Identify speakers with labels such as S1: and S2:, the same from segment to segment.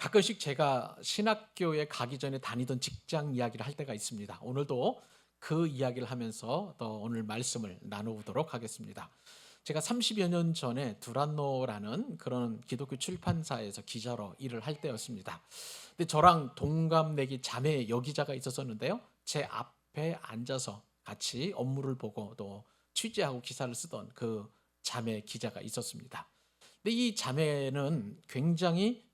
S1: 가끔씩 제가 신학교에 가기 전에 다니던 직장 이야기를 할 때가 있습니다. 오늘도 그 이야기를 하면서 또 오늘 말씀을 나누도록 하겠습니다. 제가 30여 년 전에 두란노라는 그런 기독교 출판사에서 기자로 일을 할 때였습니다. 근데 저랑 동갑내기 자매 여기자가 있었었는데요. 제 앞에 앉아서 같이 업무를 보고 또 취재하고 기사를 쓰던 그 자매 기자가 있었습니다. 근데 이 자매는 굉장히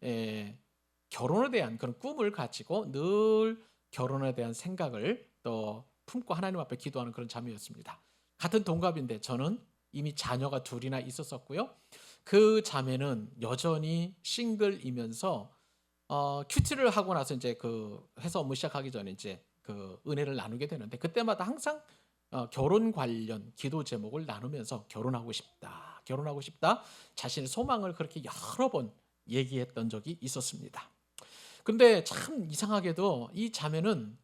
S1: 결혼에 대한 그런 꿈을 가지고 늘 결혼에 대한 생각을 또 품고 하나님 앞에 기도하는 그런 자매였습니다. 같은 동갑인데 저는 이미 자녀가 둘이나 있었었고요. 그 자매는 여전히 싱글이면서 큐티를 하고 나서 이제 그 회사 업무 시작하기 전에 이제 그 은혜를 나누게 되는데 그때마다 항상 결혼 관련 기도 제목을 나누면서 결혼하고 싶다, 결혼하고 싶다, 자신의 소망을 그렇게 여러 번 얘기했던 적이 있었습니다. 근데 참 이상하게도 이 자매는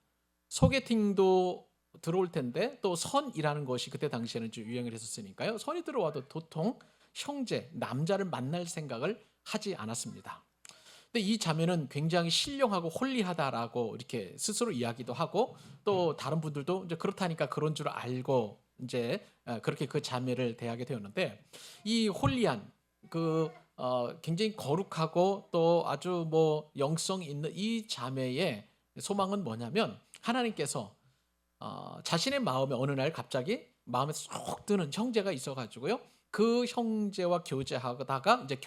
S1: 소개팅도 들어올 텐데 또 선이라는 것이 그때 당시에는 좀 유행을 했었으니까요. 선이 들어와도 도통 형제, 남자를 만날 생각을 하지 않았습니다. 근데 이 자매는 굉장히 신령하고 홀리하다라고 이렇게 스스로 이야기도 하고 또 다른 분들도 이제 그렇다니까 그런 줄 알고 이제 그렇게 그 자매를 대하게 되었는데 이 홀리한 그 굉장히 거룩하고 또 아주 뭐 영성 있는 이 자매의 소망은 뭐냐면 하나님께서 자신의 마음에 어느 날 갑자기 마음에 쏙 드는 형제가 있어가지고요. 그 형제와 교제하다가 이제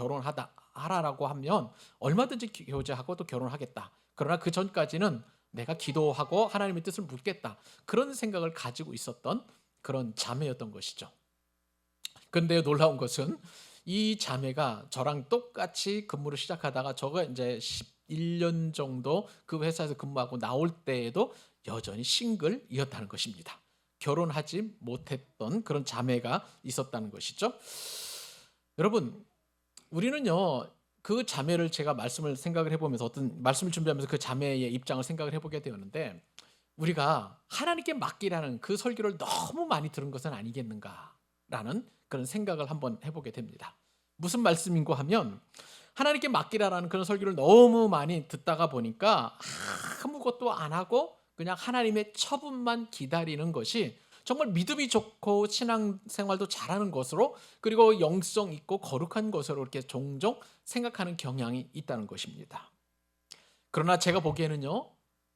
S1: 하라라고 하면 얼마든지 교제하고 또 결혼하겠다. 그러나 그 전까지는 내가 기도하고 하나님의 뜻을 묻겠다. 그런 생각을 가지고 있었던 그런 자매였던 것이죠. 근데 놀라운 것은 이 자매가 저랑 똑같이 근무를 시작하다가 저가 이제 11년 정도 그 회사에서 근무하고 나올 때에도 여전히 싱글이었다는 것입니다. 결혼하지 못했던 그런 자매가 있었다는 것이죠. 여러분, 우리는요, 그 자매를 제가 말씀을 생각을 해보면서 어떤 말씀을 준비하면서 그 자매의 입장을 생각을 해보게 되었는데 우리가 하나님께 맡기라는 그 설교를 너무 많이 들은 것은 아니겠는가라는 그런 생각을 한번 해보게 됩니다. 무슨 말씀인고 하면 하나님께 맡기라라는 그런 설교를 너무 많이 듣다가 보니까 아무것도 안 하고 그냥 하나님의 처분만 기다리는 것이 정말 믿음이 좋고 신앙생활도 잘하는 것으로 그리고 영성 있고 거룩한 것으로 이렇게 종종 생각하는 경향이 있다는 것입니다. 그러나 제가 보기에는요,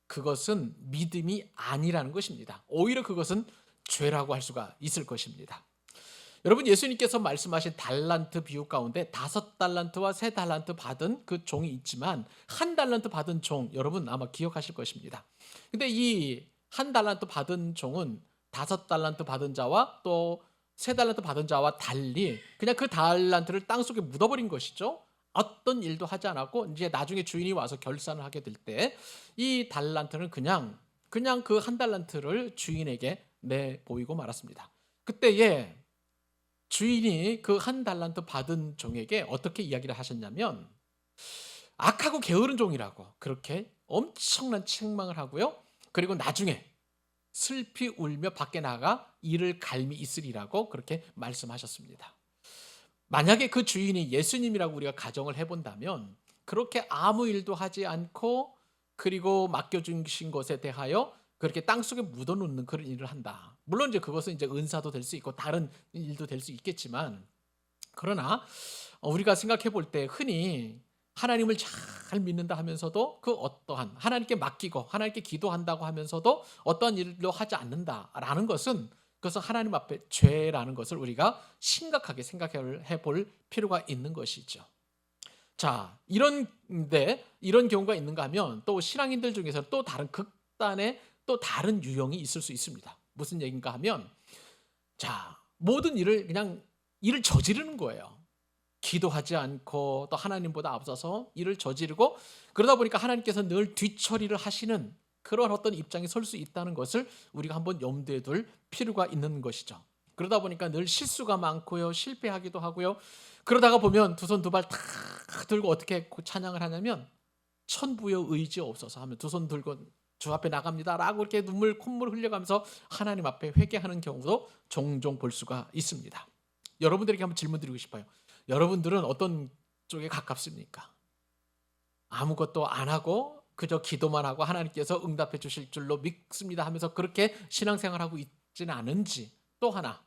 S1: 그것은 믿음이 아니라는 것입니다. 오히려 그것은 죄라고 할 수가 있을 것입니다. 여러분, 예수님께서 말씀하신 달란트 비유 가운데 5달란트와 3달란트 받은 그 종이 있지만 1달란트 받은 종, 여러분 아마 기억하실 것입니다. 근데 이 1달란트 받은 종은 5달란트 받은 자와 또 3달란트 받은 자와 달리 그냥 그 달란트를 땅속에 묻어버린 것이죠. 어떤 일도 하지 않았고 이제 나중에 주인이 와서 결산을 하게 될 때 이 달란트는 그냥 그 1달란트를 주인에게 내보이고 말았습니다. 그때에 주인이 그 1달란트 받은 종에게 어떻게 이야기를 하셨냐면 악하고 게으른 종이라고 그렇게 엄청난 책망을 하고요. 그리고 나중에 슬피 울며 밖에 나가 이를 갈미 있으리라고 그렇게 말씀하셨습니다. 만약에 그 주인이 예수님이라고 우리가 가정을 해본다면 그렇게 아무 일도 하지 않고 그리고 맡겨주신 것에 대하여 그렇게 땅속에 묻어놓는 그런 일을 한다. 물론 이제 그것은 이제 은사도 될 수 있고 다른 일도 될 수 있겠지만 그러나 우리가 생각해 볼 때 흔히 하나님을 잘 믿는다 하면서도 그 어떠한 하나님께 맡기고 하나님께 기도한다고 하면서도 어떠한 일도 하지 않는다라는 것은 그것은 하나님 앞에 죄라는 것을 우리가 심각하게 생각해 볼 필요가 있는 것이죠. 자, 이런 경우가 있는가 하면 또 신앙인들 중에서 또 다른 극단의 또 다른 유형이 있을 수 있습니다. 무슨 얘기인가 하면 자, 모든 일을 그냥 일을 저지르는 거예요. 기도하지 않고 또 하나님보다 앞서서 일을 저지르고 그러다 보니까 하나님께서 늘 뒤처리를 하시는 그런 어떤 입장에 설 수 있다는 것을 우리가 한번 염두에 둘 필요가 있는 것이죠. 그러다 보니까 늘 실수가 많고요. 실패하기도 하고요. 그러다가 보면 두 손 두 발 다 들고 어떻게 찬양을 하냐면 천부여 의지 없어서 하면 두 손 들고 주 앞에 나갑니다라고 이렇게 콧물 흘려가면서 하나님 앞에 회개하는 경우도 종종 볼 수가 있습니다. 여러분들에게 한번 질문 드리고 싶어요. 여러분들은 어떤 쪽에 가깝습니까? 아무것도 안 하고 그저 기도만 하고 하나님께서 응답해 주실 줄로 믿습니다 하면서 그렇게 신앙생활하고 있지는 않은지, 또 하나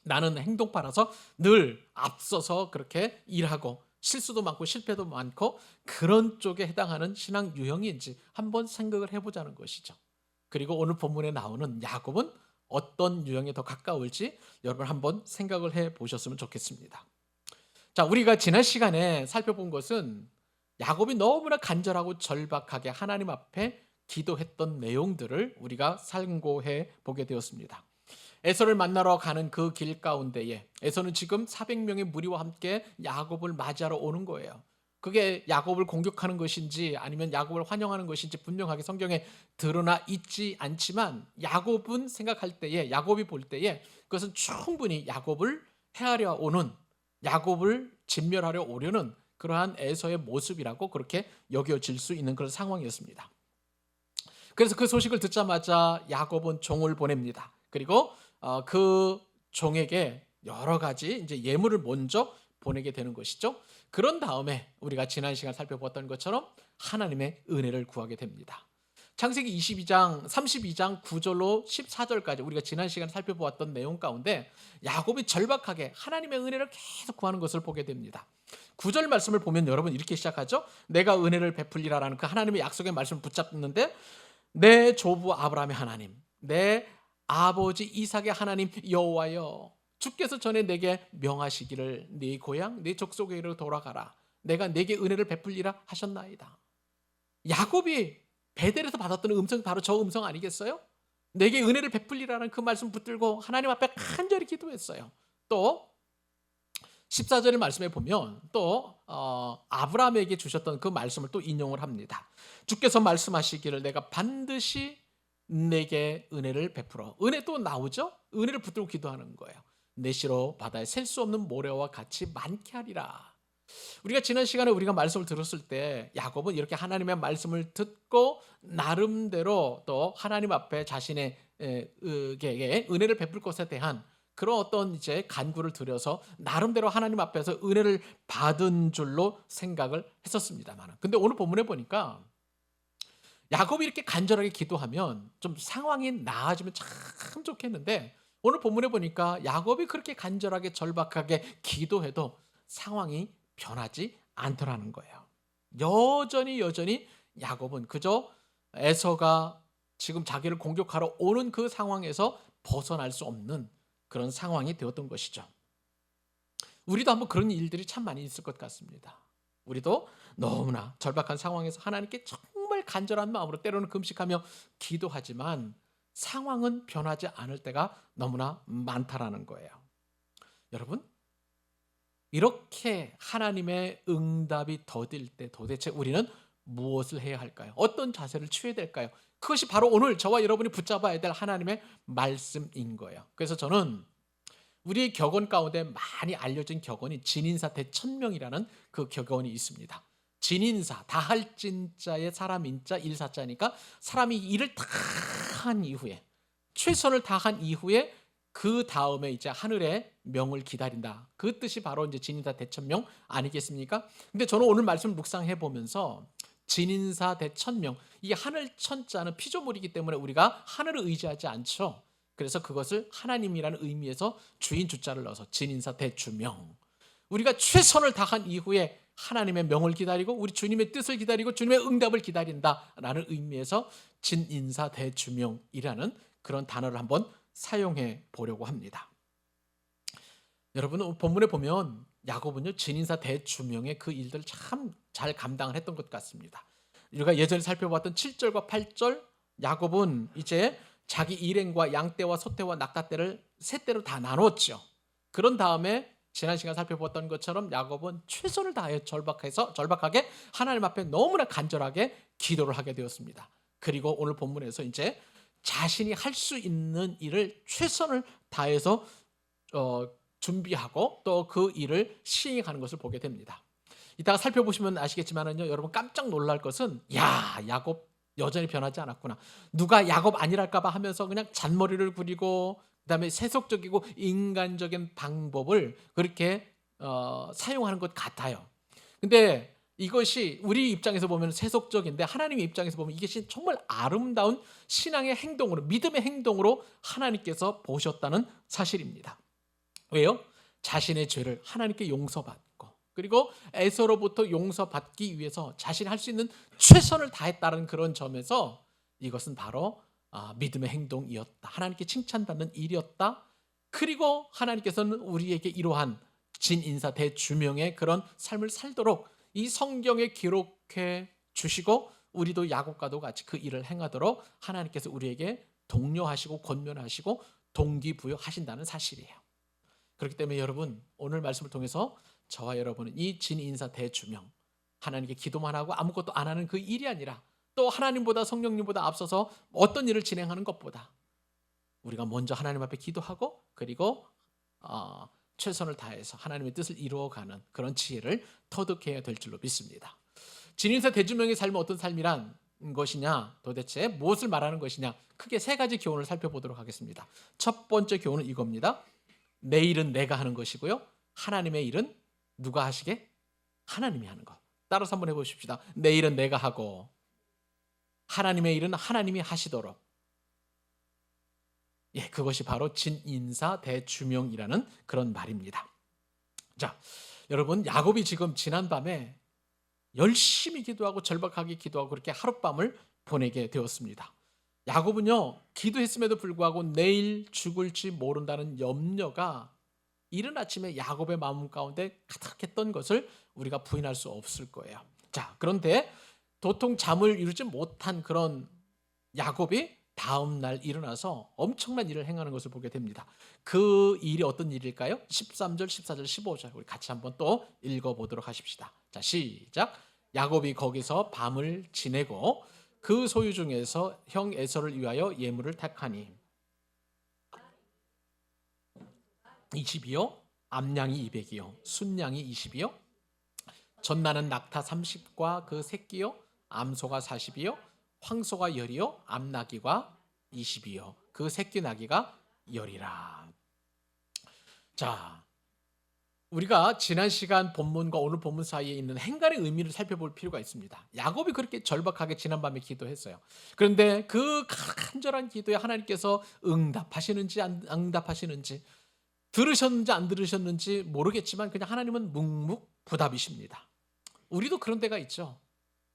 S1: 나는 행동파라서 늘 앞서서 그렇게 일하고 실수도 많고 실패도 많고 그런 쪽에 해당하는 신앙 유형인지 한번 생각을 해보자는 것이죠. 그리고 오늘 본문에 나오는 야곱은 어떤 유형에 더 가까울지 여러분 한번 생각을 해 보셨으면 좋겠습니다. 자, 우리가 지난 시간에 살펴본 것은 야곱이 너무나 간절하고 절박하게 하나님 앞에 기도했던 내용들을 우리가 상고해 보게 되었습니다. 에서를 만나러 가는 그 길 가운데에 에서는 지금 400명의 무리와 함께 야곱을 맞이하러 오는 거예요. 그게 야곱을 공격하는 것인지 아니면 야곱을 환영하는 것인지 분명하게 성경에 드러나 있지 않지만, 야곱은 생각할 때에, 야곱이 볼 때에 그것은 충분히 야곱을 해하려 오는, 야곱을 진멸하려 오려는 그러한 에서의 모습이라고 그렇게 여겨질 수 있는 그런 상황이었습니다. 그래서 그 소식을 듣자마자 야곱은 종을 보냅니다. 그리고 그 종에게 여러 가지 이제 예물을 먼저 보내게 되는 것이죠. 그런 다음에 우리가 지난 시간 살펴봤던 것처럼 하나님의 은혜를 구하게 됩니다. 창세기 32장 9절로 14절까지 우리가 지난 시간에 살펴보았던 내용 가운데 야곱이 절박하게 하나님의 은혜를 계속 구하는 것을 보게 됩니다. 9절 말씀을 보면 여러분 이렇게 시작하죠. 내가 은혜를 베풀리라라는 그 하나님의 약속의 말씀을 붙잡는데, 내 조부 아브라함의 하나님, 내 아버지 이삭의 하나님 여호와여, 주께서 전에 내게 명하시기를 네 고향 네 족속에게로 돌아가라, 내가 내게 은혜를 베풀리라 하셨나이다. 야곱이 베델에서 받았던 음성이 바로 저 음성 아니겠어요? 내게 은혜를 베풀리라는 그 말씀 붙들고 하나님 앞에 간절히 기도했어요. 또 14절의 말씀에 보면 또 아브라함에게 주셨던 그 말씀을 또 인용을 합니다. 주께서 말씀하시기를 내가 반드시 내게 은혜를 베풀어. 은혜 또 나오죠? 은혜를 붙들고 기도하는 거예요. 내시로 바다에 셀 수 없는 모래와 같이 많게 하리라. 우리가 지난 시간에 우리가 말씀을 들었을 때 야곱은 이렇게 하나님의 말씀을 듣고 나름대로 또 하나님 앞에 자신에게 은혜를 베풀 것에 대한 그런 어떤 이제 간구를 드려서 나름대로 하나님 앞에서 은혜를 받은 줄로 생각을 했었습니다만, 근데 오늘 본문에 보니까 야곱이 이렇게 간절하게 기도하면 좀 상황이 나아지면 참 좋겠는데, 오늘 본문에 보니까 야곱이 그렇게 간절하게 절박하게 기도해도 상황이 변하지 않더라는 거예요. 여전히 야곱은 그저 에서가 지금 자기를 공격하러 오는 그 상황에서 벗어날 수 없는 그런 상황이 되었던 것이죠. 우리도 한번 그런 일들이 참 많이 있을 것 같습니다. 우리도 너무나 절박한 상황에서 하나님께 정말 간절한 마음으로 때로는 금식하며 기도하지만 상황은 변하지 않을 때가 너무나 많다라는 거예요. 여러분, 이렇게 하나님의 응답이 더딜 때 도대체 우리는 무엇을 해야 할까요? 어떤 자세를 취해야 될까요? 그것이 바로 오늘 저와 여러분이 붙잡아야 될 하나님의 말씀인 거예요. 그래서 저는 우리의 격언 가운데 많이 알려진 격언이 진인사 대천명이라는 그 격언이 있습니다. 진인사, 다할 진자의 사람 인자 일사자니까 사람이 일을 다 한 이후에, 최선을 다한 이후에 그 다음에 이제 하늘의 명을 기다린다. 그 뜻이 바로 이제 진인사 대천명 아니겠습니까? 근데 저는 오늘 말씀을 묵상해 보면서 진인사 대천명, 이 하늘 천자는 피조물이기 때문에 우리가 하늘을 의지하지 않죠. 그래서 그것을 하나님이라는 의미에서 주인 주자를 넣어서 진인사 대주명, 우리가 최선을 다한 이후에 하나님의 명을 기다리고 우리 주님의 뜻을 기다리고 주님의 응답을 기다린다라는 의미에서 진인사 대주명이라는 그런 단어를 한번 사용해 보려고 합니다. 여러분, 본문에 보면 야곱은요 진인사 대주명의 그 일들을 참 잘 감당을 했던 것 같습니다. 우리가 예전에 살펴봤던 7절과 8절, 야곱은 이제 자기 일행과 양떼와 소떼와 낙타떼를 세 떼로 다 나눴죠. 그런 다음에 지난 시간 살펴봤던 것처럼 야곱은 최선을 다해 절박하게 하나님 앞에 너무나 간절하게 기도를 하게 되었습니다. 그리고 오늘 본문에서 이제 자신이 할 수 있는 일을 최선을 다해서 준비하고 또 그 일을 시행하는 것을 보게 됩니다. 이따가 살펴보시면 아시겠지만은요, 여러분 깜짝 놀랄 것은 야곱 여전히 변하지 않았구나. 누가 야곱 아니랄까봐 하면서 그냥 잔머리를 부리고 그다음에 세속적이고 인간적인 방법을 그렇게 사용하는 것 같아요. 근데 이것이 우리 입장에서 보면 세속적인데 하나님의 입장에서 보면 이것이 정말 아름다운 신앙의 행동으로, 믿음의 행동으로 하나님께서 보셨다는 사실입니다. 왜요? 자신의 죄를 하나님께 용서받고, 그리고 에서로부터 용서받기 위해서 자신이 할 수 있는 최선을 다했다는 그런 점에서 이것은 바로 믿음의 행동이었다, 하나님께 칭찬받는 일이었다. 그리고 하나님께서는 우리에게 이러한 진인사 대주명의 그런 삶을 살도록 이 성경에 기록해 주시고, 우리도 야곱과도 같이 그 일을 행하도록 하나님께서 우리에게 독려하시고 권면하시고 동기부여하신다는 사실이에요. 그렇기 때문에 여러분, 오늘 말씀을 통해서 저와 여러분은 이 진인사 대주명, 하나님께 기도만 하고 아무것도 안 하는 그 일이 아니라, 또 하나님보다 성령님보다 앞서서 어떤 일을 진행하는 것보다 우리가 먼저 하나님 앞에 기도하고, 그리고 최선을 다해서 하나님의 뜻을 이루어가는 그런 지혜를 터득해야 될 줄로 믿습니다. 진인사 대주명의 삶은 어떤 삶이란 것이냐, 도대체 무엇을 말하는 것이냐, 크게 세 가지 교훈을 살펴보도록 하겠습니다. 첫 번째 교훈은 이겁니다. 내 일은 내가 하는 것이고요, 하나님의 일은 누가 하시게? 하나님이 하는 것. 따라서 한번 해보십시다. 내 일은 내가 하고 하나님의 일은 하나님이 하시도록. 예, 그것이 바로 진인사 대주명이라는 그런 말입니다. 자, 여러분, 야곱이 지금 지난밤에 열심히 기도하고 절박하게 기도하고 그렇게 하룻밤을 보내게 되었습니다. 야곱은요, 기도했음에도 불구하고 내일 죽을지 모른다는 염려가 이른 아침에 야곱의 마음 가운데 가득했던 것을 우리가 부인할 수 없을 거예요. 자, 그런데 도통 잠을 이루지 못한 그런 야곱이 다음 날 일어나서 엄청난 일을 행하는 것을 보게 됩니다. 그 일이 어떤 일일까요? 13절, 14절, 15절 우리 같이 한번 또 읽어보도록 하십시다. 자, 시작. 야곱이 거기서 밤을 지내고 그 소유 중에서 형 에서를 위하여 예물을 택하니 20이요, 암양이 200이요, 순양이 20이요, 전나는 낙타 30과 그 새끼요, 암소가 40이요, 황소가 10이요, 암나귀가 20이요, 그 새끼 나귀가 10이라. 자, 우리가 지난 시간 본문과 오늘 본문 사이에 있는 행간의 의미를 살펴볼 필요가 있습니다. 야곱이 그렇게 절박하게 지난밤에 기도했어요. 그런데 그 간절한 기도에 하나님께서 응답하시는지 안 응답하시는지, 들으셨는지 안 들으셨는지 모르겠지만 그냥 하나님은 묵묵부답이십니다. 우리도 그런 데가 있죠.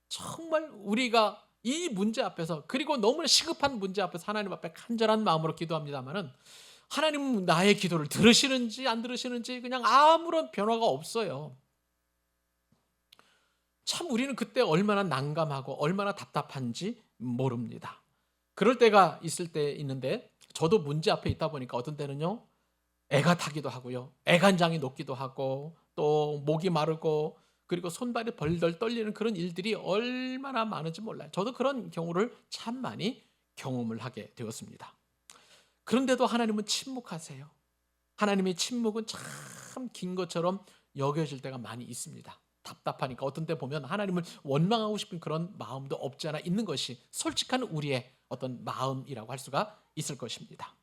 S1: 정말 우리가 이 문제 앞에서, 그리고 너무나 시급한 문제 앞에서 하나님 앞에 간절한 마음으로 기도합니다마는 하나님은 나의 기도를 들으시는지 안 들으시는지 그냥 아무런 변화가 없어요. 참 우리는 그때 얼마나 난감하고 얼마나 답답한지 모릅니다. 그럴 때가 있을 때 있는데, 저도 문제 앞에 있다 보니까 어떤 때는요, 애가 타기도 하고요, 애간장이 녹기도 하고, 또 목이 마르고, 그리고 손발이 벌덜 떨리는 그런 일들이 얼마나 많은지 몰라요. 저도 그런 경우를 참 많이 경험을 하게 되었습니다. 그런데도 하나님은 침묵하세요. 하나님의 침묵은 참 긴 것처럼 여겨질 때가 많이 있습니다. 답답하니까 어떤 때 보면 하나님을 원망하고 싶은 그런 마음도 없지 않아 있는 것이 솔직한 우리의 어떤 마음이라고 할 수가 있을 것입니다.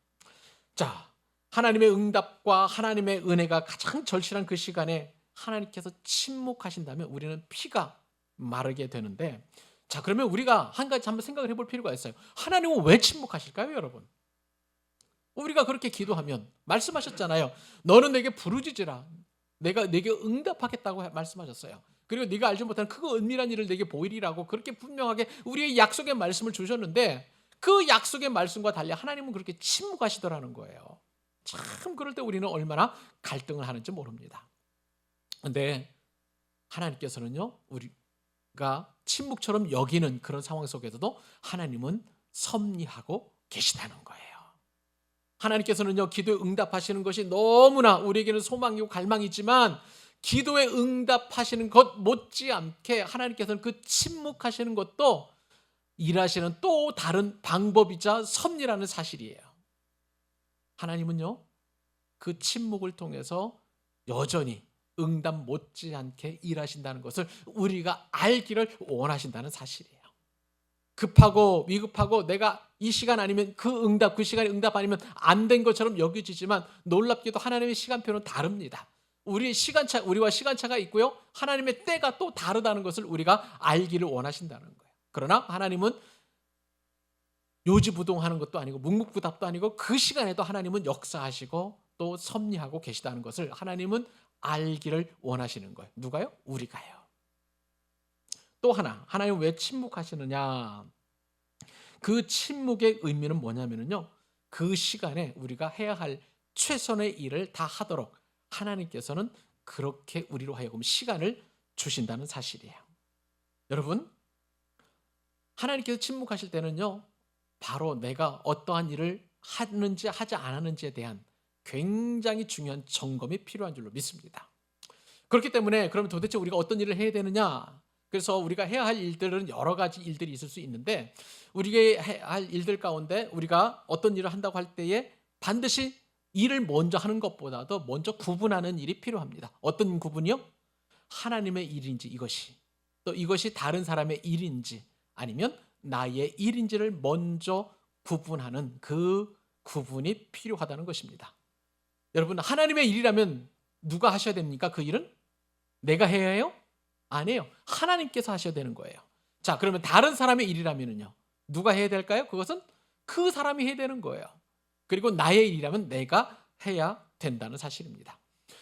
S1: 자, 하나님의 응답과 하나님의 은혜가 가장 절실한 그 시간에 하나님께서 침묵하신다면 우리는 피가 마르게 되는데, 자, 그러면 우리가 한 가지 한번 생각을 해볼 필요가 있어요. 하나님은 왜 침묵하실까요, 여러분? 우리가 그렇게 기도하면 말씀하셨잖아요. 너는 내게 부르짖으라. 내가 내게 응답하겠다고 말씀하셨어요. 그리고 네가 알지 못하는 크고 은밀한 일을 내게 보이리라고 그렇게 분명하게 우리의 약속의 말씀을 주셨는데, 그 약속의 말씀과 달리 하나님은 그렇게 침묵하시더라는 거예요. 참 그럴 때 우리는 얼마나 갈등을 하는지 모릅니다. 그런데 하나님께서는요, 우리가 침묵처럼 여기는 그런 상황 속에서도 하나님은 섭리하고 계시다는 거예요. 하나님께서는요, 기도에 응답하시는 것이 너무나 우리에게는 소망이고 갈망이지만, 기도에 응답하시는 것 못지않게 하나님께서는 그 침묵하시는 것도 일하시는 또 다른 방법이자 섭리라는 사실이에요. 하나님은요, 그 침묵을 통해서 여전히 응답 못지않게 일하신다는 것을 우리가 알기를 원하신다는 사실이에요. 급하고 위급하고 내가 이 시간 아니면 그 응답, 그 시간에 응답 아니면 안 된 것처럼 여겨지지만, 놀랍게도 하나님의 시간표는 다릅니다. 우리와 시간차가 있고요. 하나님의 때가 또 다르다는 것을 우리가 알기를 원하신다는 거예요. 그러나 하나님은 요지부동하는 것도 아니고 묵묵부답도 아니고 그 시간에도 하나님은 역사하시고 또 섭리하고 계시다는 것을 하나님은 알기를 원하시는 거예요. 누가요? 우리가요. 또 하나, 하나님 왜 침묵하시느냐? 그 침묵의 의미는 뭐냐면요. 그 시간에 우리가 해야 할 최선의 일을 다 하도록 하나님께서는 그렇게 우리로 하여금 시간을 주신다는 사실이에요. 여러분, 하나님께서 침묵하실 때는요. 바로 내가 어떠한 일을 하는지 하지 않았는지에 대한 굉장히 중요한 점검이 필요한 줄로 믿습니다. 그렇기 때문에 그러면 도대체 우리가 어떤 일을 해야 되느냐? 그래서 우리가 해야 할 일들은 여러 가지 일들이 있을 수 있는데 우리가 해야 할 일들 가운데 우리가 어떤 일을 한다고 할 때에 반드시 일을 먼저 하는 것보다도 먼저 구분하는 일이 필요합니다. 어떤 구분이요? 하나님의 일인지 이것이, 또 이것이 다른 사람의 일인지 아니면 나의 일인지를 먼저 구분하는 그 구분이 필요하다는 것입니다. 여러분, 하나님의 일이라면 누가 하셔야 됩니까? 그 일은? 내가 해야 해요? 아니에요. 하나님께서 하셔야 되는 거예요. 자, 그러면 다른 사람의 일이라면요. 누가 해야 될까요? 그것은 그 사람이 해야 되는 거예요. 그리고 나의 일이라면 내가 해야 된다는 사실입니다.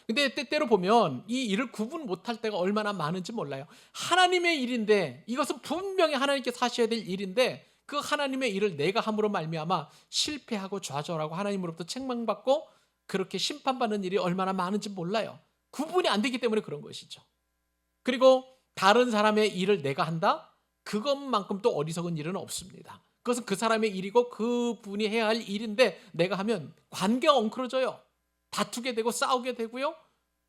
S1: 근데 때때로 보면 이 일을 구분 못할 때가 얼마나 많은지 몰라요. 하나님의 일인데 이것은 분명히 하나님께서 하셔야 될 일인데 그 하나님의 일을 내가 함으로 말미암아 실패하고 좌절하고 하나님으로부터 책망받고 그렇게 심판받는 일이 얼마나 많은지 몰라요. 구분이 안 되기 때문에 그런 것이죠. 그리고 다른 사람의 일을 내가 한다? 그것만큼 또 어리석은 일은 없습니다. 그것은 그 사람의 일이고 그분이 해야 할 일인데 내가 하면 관계가 엉클어져요. 다투게 되고 싸우게 되고요.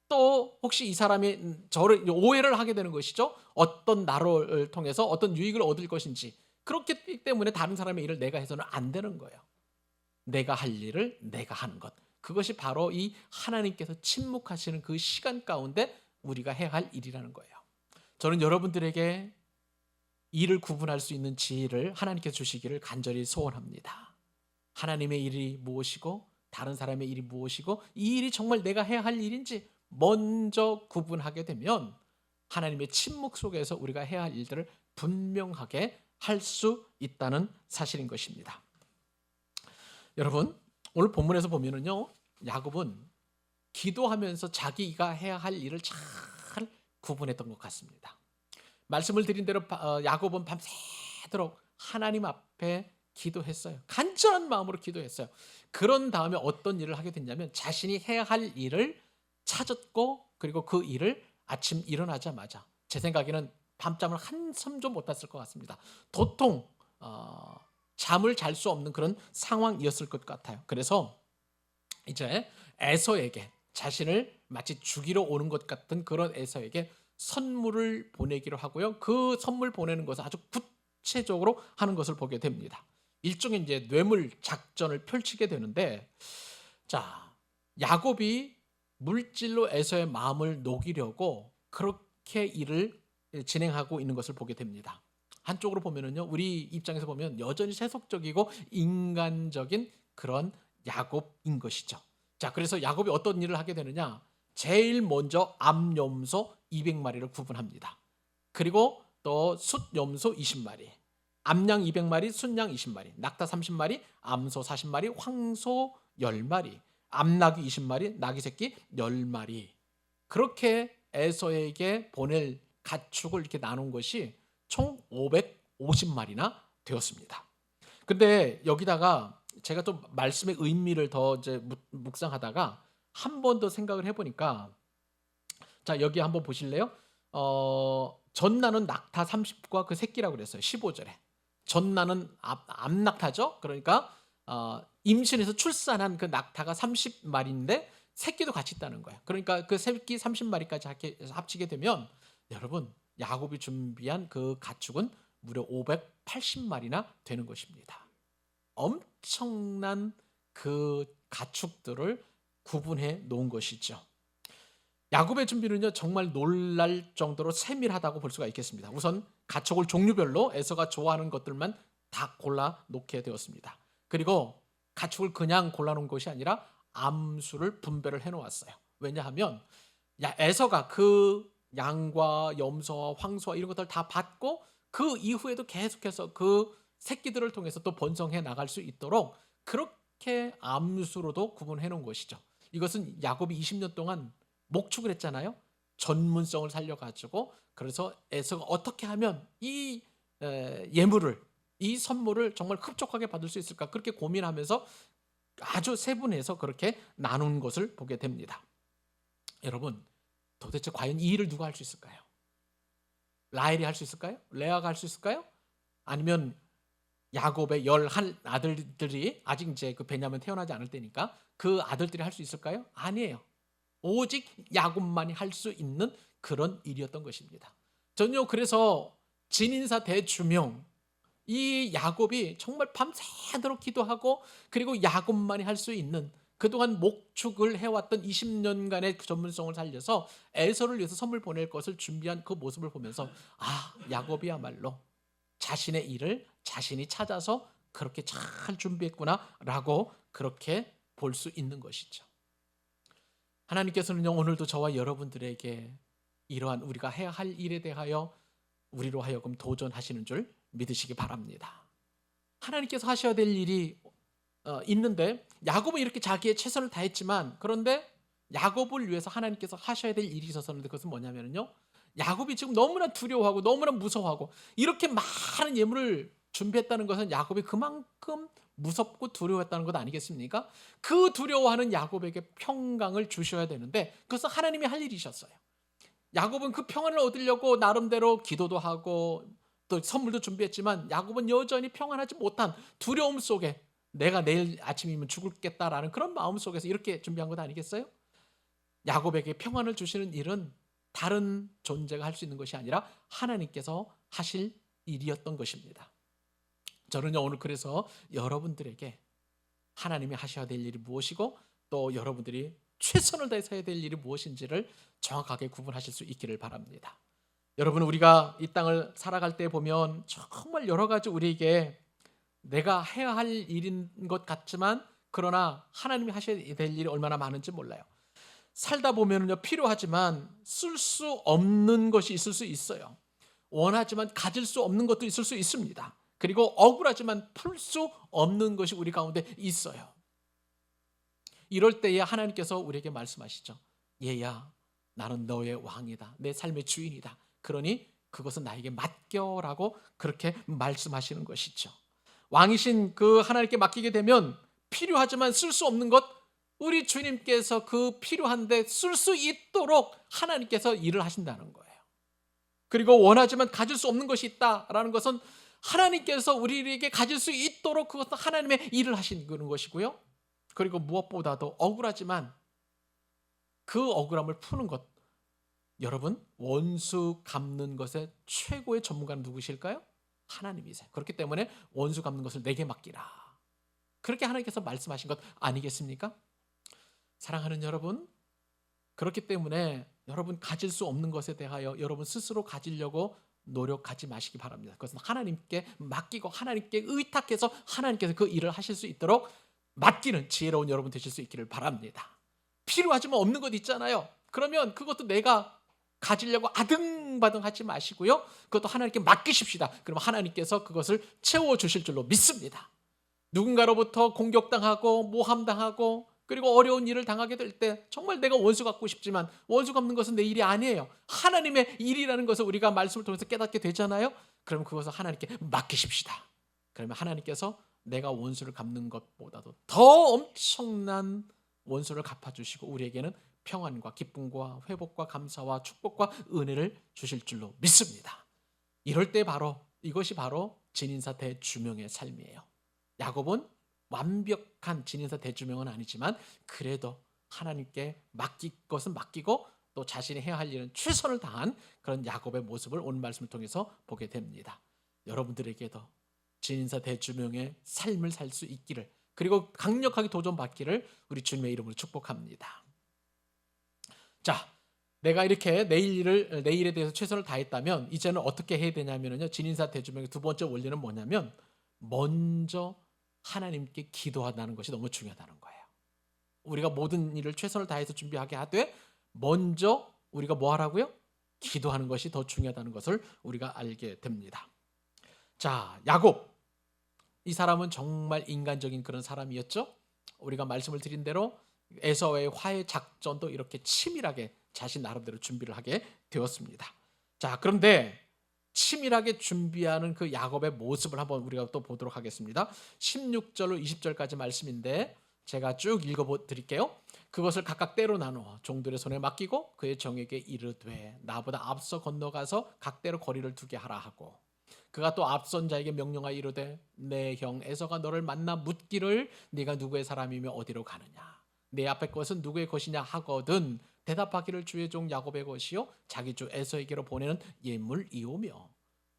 S1: 또 혹시 이 사람이 저를 오해를 하게 되는 것이죠. 어떤 나를 통해서 어떤 유익을 얻을 것인지. 그렇기 때문에 다른 사람의 일을 내가 해서는 안 되는 거예요. 내가 할 일을 내가 하는 것. 그것이 바로 이 하나님께서 침묵하시는 그 시간 가운데 우리가 해야 할 일이라는 거예요. 저는 여러분들에게 일을 구분할 수 있는 지혜를 하나님께서 주시기를 간절히 소원합니다. 하나님의 일이 무엇이고 다른 사람의 일이 무엇이고 이 일이 정말 내가 해야 할 일인지 먼저 구분하게 되면 하나님의 침묵 속에서 우리가 해야 할 일들을 분명하게 할 수 있다는 사실인 것입니다. 여러분, 오늘 본문에서 보면은요, 야곱은 기도하면서 자기가 해야 할 일을 잘 구분했던 것 같습니다. 말씀을 드린 대로 야곱은 밤새도록 하나님 앞에 기도했어요. 간절한 마음으로 기도했어요. 그런 다음에 어떤 일을 하게 됐냐면 자신이 해야 할 일을 찾았고 그리고 그 일을 아침 일어나자마자 제 생각에는 밤잠을 한숨도 못 잤을 것 같습니다. 도통 잠을 잘 수 없는 그런 상황이었을 것 같아요. 그래서 이제 에서에게 자신을 마치 죽이러 오는 것 같은 그런 에서에게 선물을 보내기로 하고요. 그 선물 보내는 것을 아주 구체적으로 하는 것을 보게 됩니다. 일종의 이제 뇌물 작전을 펼치게 되는데, 자, 야곱이 물질로 에서의 마음을 녹이려고 그렇게 일을 진행하고 있는 것을 보게 됩니다. 한쪽으로 보면은요, 우리 입장에서 보면 여전히 세속적이고 인간적인 그런 야곱인 것이죠. 자, 그래서 야곱이 어떤 일을 하게 되느냐? 제일 먼저 암염소 200마리를 구분합니다. 그리고 또 숫염소 20마리, 암양 200마리, 순양 20마리, 낙타 30마리, 암소 40마리, 황소 10마리, 암나귀 20마리, 나귀 새끼 10마리. 그렇게 에서에게 보낼 가축을 이렇게 나눈 것이 총 550마리나 되었습니다. 근데 여기다가 제가 좀 말씀의 의미를 더 이제 묵상하다가 한 번 더 생각을 해보니까, 자, 여기 한번 보실래요? 전나는 낙타 30과 그 새끼라고 그랬어요. 15절에. 전나는 암낙타죠. 그러니까 임신해서 출산한 그 낙타가 30마리인데 새끼도 같이 있다는 거예요. 그러니까 그 새끼 30마리까지 합치게 되면 여러분, 야곱이 준비한 그 가축은 무려 580마리나 되는 것입니다. 엄청난 그 가축들을 구분해 놓은 것이죠. 야곱의 준비는요, 정말 놀랄 정도로 세밀하다고 볼 수가 있겠습니다. 우선 가축을 종류별로 에서가 좋아하는 것들만 다 골라 놓게 되었습니다. 그리고 가축을 그냥 골라 놓은 것이 아니라 암수를 분배를 해 놓았어요. 왜냐하면 에서가 그 양과 염소와 황소와 이런 것들 다 받고 그 이후에도 계속해서 그 새끼들을 통해서 또 번성해 나갈 수 있도록 그렇게 암수로도 구분해 놓은 것이죠. 이것은 야곱이 20년 동안 목축을 했잖아요. 전문성을 살려가지고 그래서 에서가 어떻게 하면 이 예물을 이 선물을 정말 흡족하게 받을 수 있을까 그렇게 고민하면서 아주 세분해서 그렇게 나눈 것을 보게 됩니다. 여러분 도대체 과연 이 일을 누가 할 수 있을까요? 라헬이 할 수 있을까요? 레아가 할 수 있을까요? 아니면 야곱의 11 아들들이 아직 이제 그 베냐민 태어나지 않을 때니까 그 아들들이 할 수 있을까요? 아니에요. 오직 야곱만이 할 수 있는 그런 일이었던 것입니다. 전요 그래서 진인사 대주명 이 야곱이 정말 밤새도록 기도하고 그리고 야곱만이 할 수 있는 그동안 목축을 해왔던 20년간의 전문성을 살려서 에서를 위해서 선물 보낼 것을 준비한 그 모습을 보면서 야곱이야말로 자신의 일을 자신이 찾아서 그렇게 잘 준비했구나라고 그렇게 볼 수 있는 것이죠. 하나님께서는요 오늘도 저와 여러분들에게 이러한 우리가 해야 할 일에 대하여 우리로 하여금 도전하시는 줄 믿으시기 바랍니다. 하나님께서 하셔야 될 일이 있는데 야곱은 이렇게 자기의 최선을 다했지만 그런데 야곱을 위해서 하나님께서 하셔야 될 일이 있었는데 그것은 뭐냐면요 야곱이 지금 너무나 두려워하고 너무나 무서워하고 이렇게 많은 예물을 준비했다는 것은 야곱이 그만큼 무섭고 두려워했다는 것 아니겠습니까? 그 두려워하는 야곱에게 평강을 주셔야 되는데 그것은 하나님이 할 일이셨어요. 야곱은 그 평안을 얻으려고 나름대로 기도도 하고 또 선물도 준비했지만 야곱은 여전히 평안하지 못한 두려움 속에 내가 내일 아침이면 죽을겠다라는 그런 마음 속에서 이렇게 준비한 것 아니겠어요? 야곱에게 평안을 주시는 일은 다른 존재가 할 수 있는 것이 아니라 하나님께서 하실 일이었던 것입니다. 저는요 오늘 그래서 여러분들에게 하나님이 하셔야 될 일이 무엇이고 또 여러분들이 최선을 다해서 해야 될 일이 무엇인지를 정확하게 구분하실 수 있기를 바랍니다. 여러분 우리가 이 땅을 살아갈 때 보면 정말 여러 가지 우리에게 내가 해야 할 일인 것 같지만 그러나 하나님이 하셔야 될 일이 얼마나 많은지 몰라요. 살다 보면은요 필요하지만 쓸 수 없는 것이 있을 수 있어요. 원하지만 가질 수 없는 것도 있을 수 있습니다. 그리고 억울하지만 풀 수 없는 것이 우리 가운데 있어요. 이럴 때에 하나님께서 우리에게 말씀하시죠. 얘야 나는 너의 왕이다. 내 삶의 주인이다. 그러니 그것은 나에게 맡겨라고 그렇게 말씀하시는 것이죠. 왕이신 그 하나님께 맡기게 되면 필요하지만 쓸 수 없는 것 우리 주님께서 그 필요한데 쓸 수 있도록 하나님께서 일을 하신다는 거예요. 그리고 원하지만 가질 수 없는 것이 있다라는 것은 하나님께서 우리에게 가질 수 있도록 그것은 하나님의 일을 하시는 것이고요. 그리고 무엇보다도 억울하지만 그 억울함을 푸는 것 여러분 원수 갚는 것의 최고의 전문가는 누구실까요? 하나님이세요. 그렇기 때문에 원수 갚는 것을 내게 맡기라. 그렇게 하나님께서 말씀하신 것 아니겠습니까? 사랑하는 여러분 그렇기 때문에 여러분 가질 수 없는 것에 대하여 여러분 스스로 가지려고 노력하지 마시기 바랍니다. 그것은 하나님께 맡기고 하나님께 의탁해서 하나님께서 그 일을 하실 수 있도록 맡기는 지혜로운 여러분 되실 수 있기를 바랍니다. 필요하지만 없는 것 있잖아요. 그러면 그것도 내가 가지려고 아등바등 하지 마시고요. 그것도 하나님께 맡기십시다. 그러면 하나님께서 그것을 채워주실 줄로 믿습니다. 누군가로부터 공격당하고 모함당하고 그리고 어려운 일을 당하게 될 때 정말 내가 원수 갚고 싶지만 원수 갚는 것은 내 일이 아니에요. 하나님의 일이라는 것을 우리가 말씀을 통해서 깨닫게 되잖아요. 그러면 그것을 하나님께 맡기십시다. 그러면 하나님께서 내가 원수를 갚는 것보다도 더 엄청난 원수를 갚아주시고 우리에게는 평안과 기쁨과 회복과 감사와 축복과 은혜를 주실 줄로 믿습니다. 이럴 때 이것이 바로 진인사 대주명의 삶이에요. 야곱은 완벽한 진인사 대주명은 아니지만 그래도 하나님께 맡길 것은 맡기고 또 자신이 해야 할 일은 최선을 다한 그런 야곱의 모습을 오늘 말씀을 통해서 보게 됩니다. 여러분들에게도 진인사 대주명의 삶을 살 수 있기를 그리고 강력하게 도전받기를 우리 주님의 이름으로 축복합니다. 자, 내가 이렇게 내 일에 대해서 최선을 다했다면 이제는 어떻게 해야 되냐면요. 진인사 대주명의 두 번째 원리는 뭐냐면 먼저 하나님께 기도한다는 것이 너무 중요하다는 거예요. 우리가 모든 일을 최선을 다해서 준비하게 하되 먼저 우리가 뭐 하라고요? 기도하는 것이 더 중요하다는 것을 우리가 알게 됩니다. 자, 야곱. 이 사람은 정말 인간적인 그런 사람이었죠. 우리가 말씀을 드린 대로 에서와의 화해 작전도 이렇게 치밀하게 자신 나름대로 준비를 하게 되었습니다. 자, 그런데 치밀하게 준비하는 그 야곱의 모습을 한번 우리가 또 보도록 하겠습니다. 16절로 20절까지 말씀인데 제가 쭉 읽어 드릴게요. 그것을 각각 때로 나누어 종들의 손에 맡기고 그의 정에게 이르되 나보다 앞서 건너가서 각대로 거리를 두게 하라 하고, 그가 또 앞선 자에게 명령하여 이르되 내 형 에서가 너를 만나 묻기를 네가 누구의 사람이며 어디로 가느냐, 내 앞에 것은 누구의 것이냐 하거든 대답하기를 주의 종 야곱의 것이요 자기 주 에서에게로 보내는 예물이오며,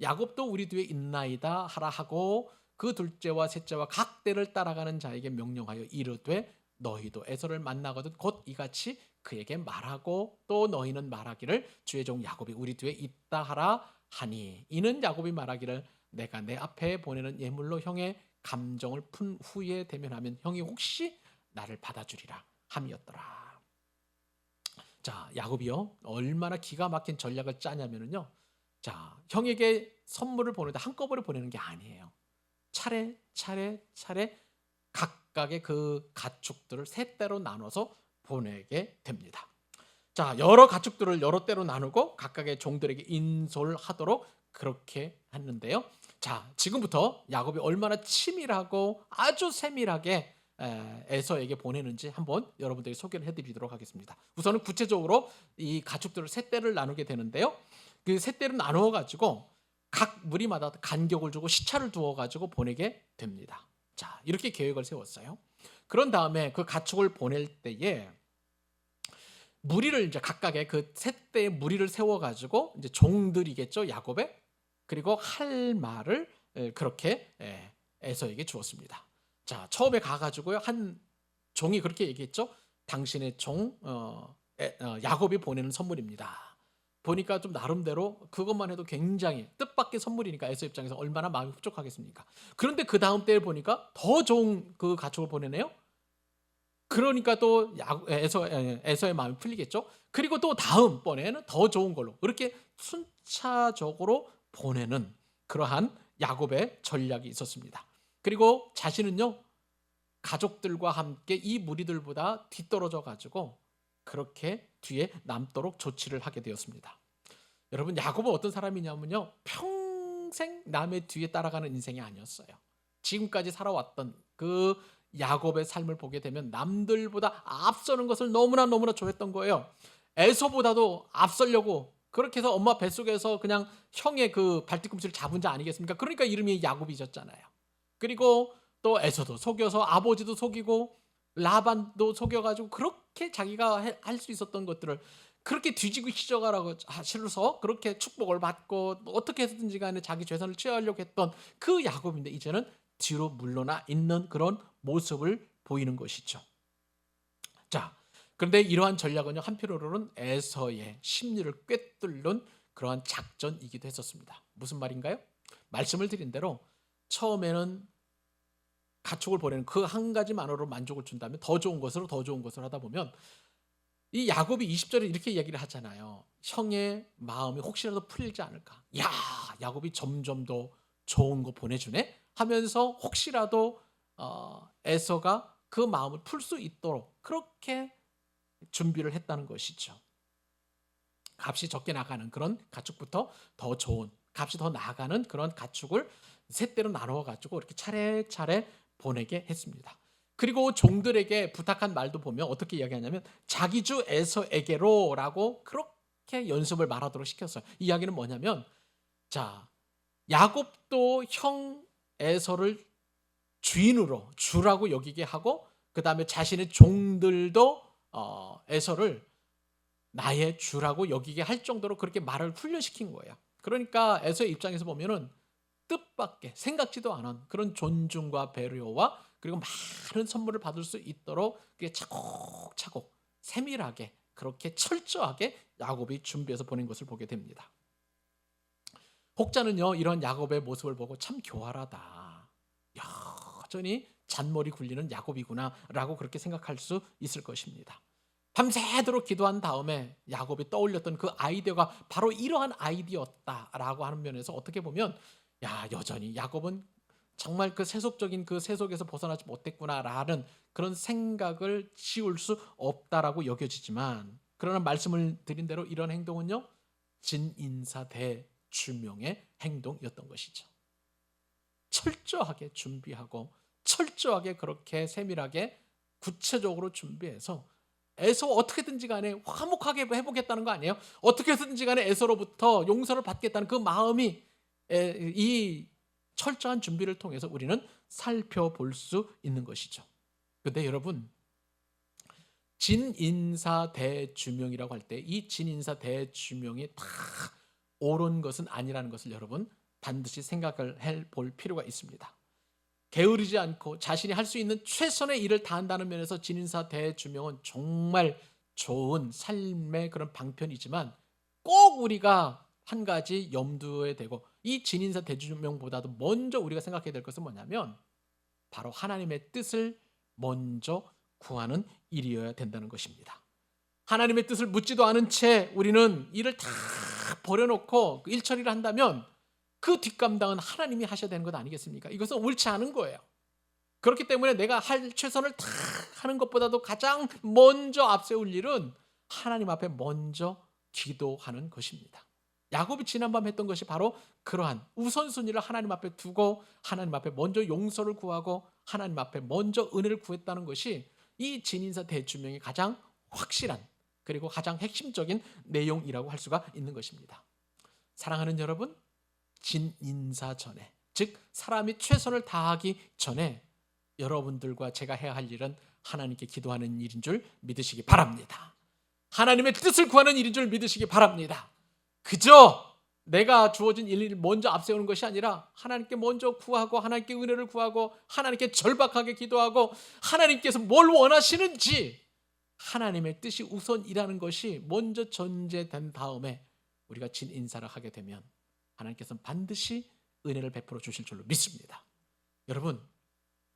S1: 야곱도 우리 뒤에 있나이다 하라 하고 그 둘째와 셋째와 각대를 따라가는 자에게 명령하여 이르되 너희도 에서를 만나거든 곧 이같이 그에게 말하고 또 너희는 말하기를 주의 종 야곱이 우리 뒤에 있다 하라 하니, 이는 야곱이 말하기를 내가 내 앞에 보내는 예물로 형의 감정을 푼 후에 대면하면 형이 혹시 나를 받아주리라 함이었더라. 자, 야곱이요 얼마나 기가 막힌 전략을 짜냐면요, 자, 형에게 선물을 보내는데 한꺼번에 보내는 게 아니에요. 차례 각각의 그 가축들을 세 대로 나눠서 보내게 됩니다. 자, 여러 가축들을 여러 대로 나누고 각각의 종들에게 인솔하도록 그렇게 했는데요. 자, 지금부터 야곱이 얼마나 치밀하고 아주 세밀하게 에서에게 보내는지 한번 여러분들이 소개를 해드리도록 하겠습니다. 우선은 구체적으로 이 가축들을 세 대를 나누게 되는데요. 그 세 대를 나누어 가지고 각 무리마다 간격을 주고 시차를 두어 가지고 보내게 됩니다. 자, 이렇게 계획을 세웠어요. 그런 다음에 그 가축을 보낼 때에 무리를 이제 각각의 그 세 대의 무리를 세워 가지고 이제 종들이겠죠, 야곱의. 그리고 할 말을 그렇게 에서에게 주었습니다. 자, 처음에 가 가지고요, 한 종이 그렇게 얘기했죠. 당신의 종 야곱이 보내는 선물입니다. 보니까 좀 나름대로 그것만 해도 굉장히 뜻밖의 선물이니까 에서 입장에서 얼마나 마음이 흡족하겠습니까? 그런데 그 다음 때에 보니까 더 좋은 그 가축을 보내네요. 그러니까 또 에서의 마음이 풀리겠죠. 그리고 또 다음번에는 더 좋은 걸로 이렇게 순차적으로 보내는 그러한 야곱의 전략이 있었습니다. 그리고 자신은요, 가족들과 함께 이 무리들보다 뒤떨어져 가지고 그렇게 뒤에 남도록 조치를 하게 되었습니다. 여러분, 야곱은 어떤 사람이냐면요, 평생 남의 뒤에 따라가는 인생이 아니었어요. 지금까지 살아왔던 그 야곱의 삶을 보게 되면 남들보다 앞서는 것을 너무나 좋아했던 거예요. 에서보다도 앞서려고 그렇게 해서 엄마 뱃속에서 그냥 형의 그 발뒤꿈치를 잡은 자 아니겠습니까? 그러니까 이름이 야곱이셨잖아요. 그리고 또 에서도 속여서 아버지도 속이고 라반도 속여가지고 그렇게 자기가 할 수 있었던 것들을 그렇게 뒤지고 휘저가라고 하셔서 그렇게 축복을 받고 어떻게 해서든지 간에 자기 재산을 취하려고 했던 그 야곱인데 이제는 뒤로 물러나 있는 그런 모습을 보이는 것이죠. 자, 그런데 이러한 전략은요, 한편으로는 에서의 심리를 꿰뚫는 그러한 작전이기도 했었습니다. 무슨 말인가요? 말씀을 드린 대로 처음에는 가축을 보내는 그 한 가지만으로 만족을 준다면 더 좋은 것으로 하다 보면 이 야곱이 20절에 이렇게 이야기를 하잖아요. 형의 마음이 혹시라도 풀리지 않을까. 야, 야곱이 점점 더 좋은 거 보내주네 하면서 혹시라도 에서가 그 마음을 풀 수 있도록 그렇게 준비를 했다는 것이죠. 값이 적게 나가는 그런 가축부터 더 좋은 값이 더 나가는 그런 가축을 세 대로 나누어 가지고 이렇게 차례차례 보내게 했습니다. 그리고 종들에게 부탁한 말도 보면 어떻게 이야기하냐면 자기 주 에서에게로라고 그렇게 연습을 말하도록 시켰어요. 이 이야기는 뭐냐면, 자, 야곱도 형 에서를 주인으로 주라고 여기게 하고 그 다음에 자신의 종들도 에서를 나의 주라고 여기게 할 정도로 그렇게 말을 훈련시킨 거예요. 그러니까 에서의 입장에서 보면은 뜻밖의 생각지도 않은 그런 존중과 배려와 그리고 많은 선물을 받을 수 있도록 차곡차곡 세밀하게 그렇게 철저하게 야곱이 준비해서 보낸 것을 보게 됩니다. 혹자는요, 이런 야곱의 모습을 보고 참 교활하다, 여전히 잔머리 굴리는 야곱이구나 라고 그렇게 생각할 수 있을 것입니다. 밤새도록 기도한 다음에 야곱이 떠올렸던 그 아이디어가 바로 이러한 아이디어였다라고 하는 면에서 어떻게 보면 여전히 야곱은 정말 그 세속적인 그 세속에서 벗어나지 못했구나라는 그런 생각을 지울 수 없다라고 여겨지지만, 그러나 말씀을 드린 대로 이런 행동은요, 진인사 대주명의 행동이었던 것이죠. 철저하게 준비하고 철저하게 그렇게 세밀하게 구체적으로 준비해서 에서 어떻게든지 간에 화목하게 해보겠다는 거 아니에요? 어떻게든지 간에 에서로부터 용서를 받겠다는 그 마음이 이 철저한 준비를 통해서 우리는 살펴볼 수 있는 것이죠. 근데 여러분, 진인사 대주명이라고 할 때 이 진인사 대주명이 다 옳은 것은 아니라는 것을 여러분 반드시 생각을 해볼 필요가 있습니다. 게으르지 않고 자신이 할 수 있는 최선의 일을 다한다는 면에서 진인사 대주명은 정말 좋은 삶의 그런 방편이지만, 꼭 우리가 한 가지 염두에 대고 이 진인사 대주명보다도 먼저 우리가 생각해야 될 것은 뭐냐면 바로 하나님의 뜻을 먼저 구하는 일이어야 된다는 것입니다. 하나님의 뜻을 묻지도 않은 채 우리는 일을 다 버려놓고 일처리를 한다면 그 뒷감당은 하나님이 하셔야 되는 것 아니겠습니까? 이것은 옳지 않은 거예요. 그렇기 때문에 내가 할 최선을 다 하는 것보다도 가장 먼저 앞세울 일은 하나님 앞에 먼저 기도하는 것입니다. 야곱이 지난밤 했던 것이 바로 그러한 우선순위를 하나님 앞에 두고 하나님 앞에 먼저 용서를 구하고 하나님 앞에 먼저 은혜를 구했다는 것이 이 진인사 대주명의 가장 확실한 그리고 가장 핵심적인 내용이라고 할 수가 있는 것입니다. 사랑하는 여러분, 진인사 전에, 즉 사람이 최선을 다하기 전에 여러분들과 제가 해야 할 일은 하나님께 기도하는 일인 줄 믿으시기 바랍니다. 하나님의 뜻을 구하는 일인 줄 믿으시기 바랍니다. 그저 내가 주어진 일을 먼저 앞세우는 것이 아니라 하나님께 먼저 구하고 하나님께 은혜를 구하고 하나님께 절박하게 기도하고 하나님께서 뭘 원하시는지 하나님의 뜻이 우선이라는 것이 먼저 전제된 다음에 우리가 진인사를 하게 되면 하나님께서는 반드시 은혜를 베풀어 주실 줄로 믿습니다. 여러분,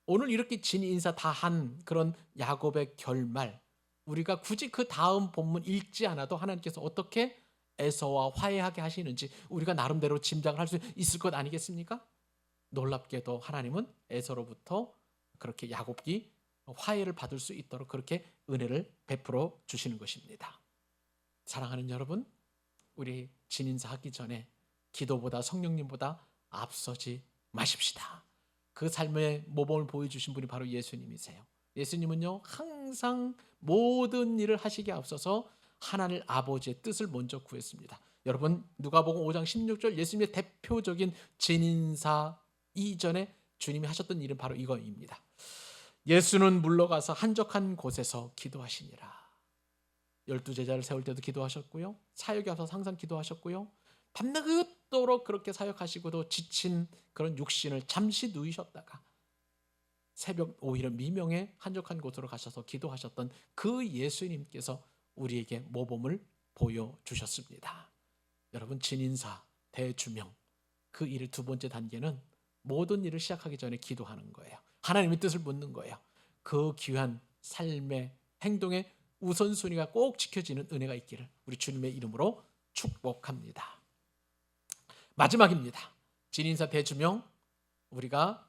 S1: 오늘 이렇게 진인사 다 한 그런 야곱의 결말, 우리가 굳이 그 다음 본문 읽지 않아도 하나님께서 어떻게 에서와 화해하게 하시는지 우리가 나름대로 짐작을 할 수 있을 것 아니겠습니까? 놀랍게도 하나님은 에서로부터 그렇게 야곱이 화해를 받을 수 있도록 그렇게 은혜를 베풀어 주시는 것입니다. 사랑하는 여러분, 우리 진인사 하기 전에 기도보다 성령님보다 앞서지 마십시다. 그 삶의 모범을 보여주신 분이 바로 예수님이세요. 예수님은요, 항상 모든 일을 하시기에 앞서서 하나님 아버지의 뜻을 먼저 구했습니다. 여러분, 누가복음 5장 16절 예수님의 대표적인 진인사 이전에 주님이 하셨던 일은 바로 이거입니다. 예수는 물러가서 한적한 곳에서 기도하시니라. 12제자를 세울 때도 기도하셨고요, 사역에 앞서서 항상 기도하셨고요, 밤낮도록 그렇게 사역하시고도 지친 그런 육신을 잠시 누이셨다가 새벽 오히려 미명에 한적한 곳으로 가셔서 기도하셨던 그 예수님께서 우리에게 모범을 보여주셨습니다. 여러분, 진인사 대주명, 그 일의 두 번째 단계는 모든 일을 시작하기 전에 기도하는 거예요. 하나님의 뜻을 묻는 거예요. 그 귀한 삶의 행동의 우선순위가 꼭 지켜지는 은혜가 있기를 우리 주님의 이름으로 축복합니다. 마지막입니다. 진인사 대주명, 우리가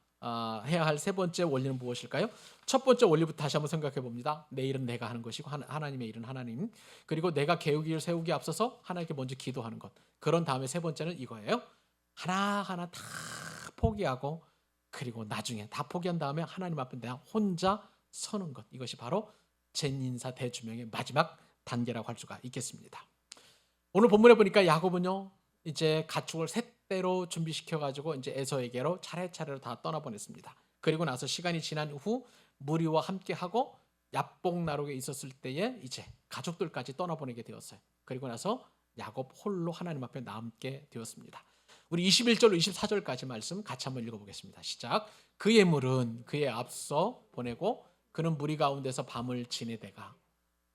S1: 해야 할 세 번째 원리는 무엇일까요? 첫 번째 원리부터 다시 한번 생각해 봅니다. 내 일은 내가 하는 것이고 하나님의 일은 하나님. 그리고 내가 계획을 세우기에 앞서서 하나님께 먼저 기도하는 것. 그런 다음에 세 번째는 이거예요. 하나하나 다 포기하고 그리고 나중에 다 포기한 다음에 하나님 앞에 내가 혼자 서는 것. 이것이 바로 진인사 대주명의 마지막 단계라고 할 수가 있겠습니다. 오늘 본문에 보니까 야곱은요, 이제 가축을 셋대로 준비시켜가지고 이제 에서에게로 차례차례로 다 떠나보냈습니다. 그리고 나서 시간이 지난 후 무리와 함께하고 야복나루에 있었을 때에 이제 가족들까지 떠나보내게 되었어요. 그리고 나서 야곱 홀로 하나님 앞에 남게 되었습니다. 우리 21절로 24절까지 말씀 같이 한번 읽어보겠습니다. 시작. 그의 물은 그의 앞서 보내고 그는 무리 가운데서 밤을 지내다가